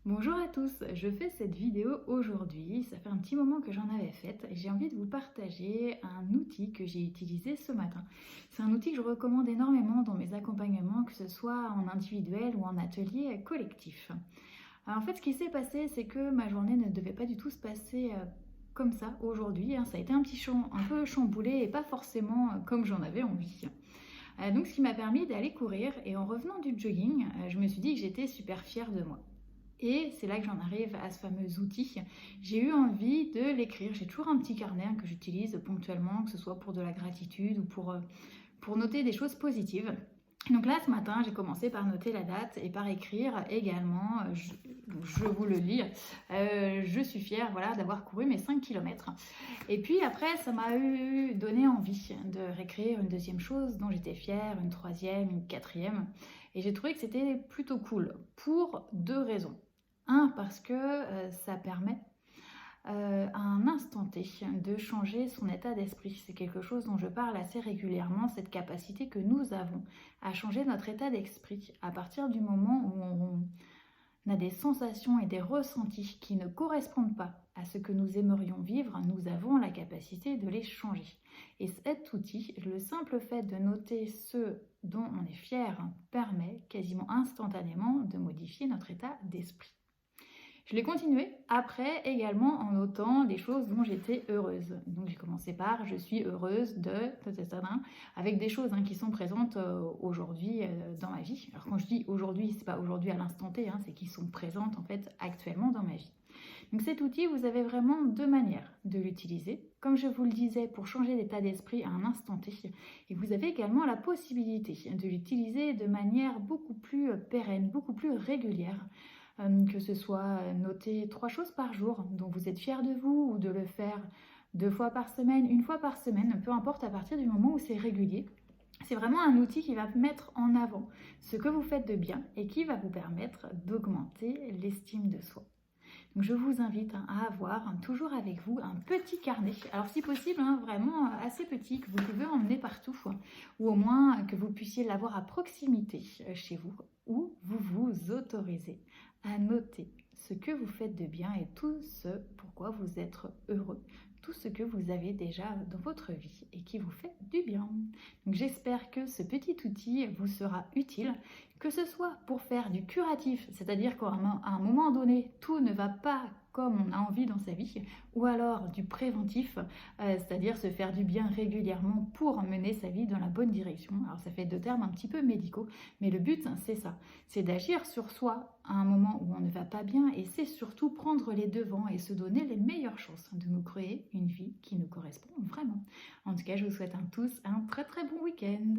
Bonjour à tous, je fais cette vidéo aujourd'hui, ça fait un petit moment que j'en avais faite et j'ai envie de vous partager un outil que j'ai utilisé ce matin. C'est un outil que je recommande énormément dans mes accompagnements, que ce soit en individuel ou en atelier collectif. Alors en fait, ce qui s'est passé, c'est que ma journée ne devait pas du tout se passer comme ça aujourd'hui, hein. Ça a été un peu chamboulé et pas forcément comme j'en avais envie. Donc ce qui m'a permis d'aller courir et en revenant du jogging, je me suis dit que j'étais super fière de moi. Et c'est là que j'en arrive à ce fameux outil. J'ai eu envie de l'écrire. J'ai toujours un petit carnet que j'utilise ponctuellement, que ce soit pour de la gratitude ou pour noter des choses positives. Donc là, ce matin, j'ai commencé par noter la date et par écrire également, je vous le lis, je suis fière voilà, d'avoir couru mes 5 km. Et puis après, ça m'a donné envie de réécrire une deuxième chose dont j'étais fière, une troisième, une quatrième. Et j'ai trouvé que c'était plutôt cool pour deux raisons. Un, parce que ça permet à un instant T de changer son état d'esprit. C'est quelque chose dont je parle assez régulièrement, cette capacité que nous avons à changer notre état d'esprit à partir du moment où on a des sensations et des ressentis qui ne correspondent pas à ce que nous aimerions vivre, nous avons la capacité de les changer. Et cet outil, le simple fait de noter ce dont on est fier, permet quasiment instantanément de modifier notre état d'esprit. Je l'ai continué après également en notant des choses dont j'étais heureuse. Donc j'ai commencé par je suis heureuse de avec des choses qui sont présentes aujourd'hui dans ma vie. Alors quand je dis aujourd'hui, c'est pas aujourd'hui à l'instant T, c'est qui sont présentes en fait actuellement dans ma vie. Donc cet outil, vous avez vraiment deux manières de l'utiliser. Comme je vous le disais, pour changer d'état d'esprit à un instant T. Et vous avez également la possibilité de l'utiliser de manière beaucoup plus pérenne, beaucoup plus régulière. Que ce soit noter 3 choses par jour dont vous êtes fier de vous ou de le faire 2 fois par semaine, 1 fois par semaine, peu importe à partir du moment où c'est régulier. C'est vraiment un outil qui va mettre en avant ce que vous faites de bien et qui va vous permettre d'augmenter l'estime de soi. Donc je vous invite à avoir toujours avec vous un petit carnet, alors si possible vraiment assez petit, que vous pouvez emmener partout, ou au moins que vous puissiez l'avoir à proximité chez vous, où vous vous autorisez à noter ce que vous faites de bien et tout ce pourquoi vous êtes heureux, tout ce que vous avez déjà dans votre vie et qui vous fait du bien. Donc j'espère que ce petit outil vous sera utile, que ce soit pour faire du curatif, c'est-à-dire qu'à un moment donné, tout ne va pas comme on a envie dans sa vie, ou alors du préventif, c'est-à-dire se faire du bien régulièrement pour mener sa vie dans la bonne direction. Alors ça fait deux termes un petit peu médicaux, mais le but c'est ça, c'est d'agir sur soi à un moment où on ne va pas bien et c'est surtout prendre les devants et se donner les meilleures chances de nous créer une vie qui nous correspond vraiment. En tout cas, je vous souhaite à tous un très très bon week-end.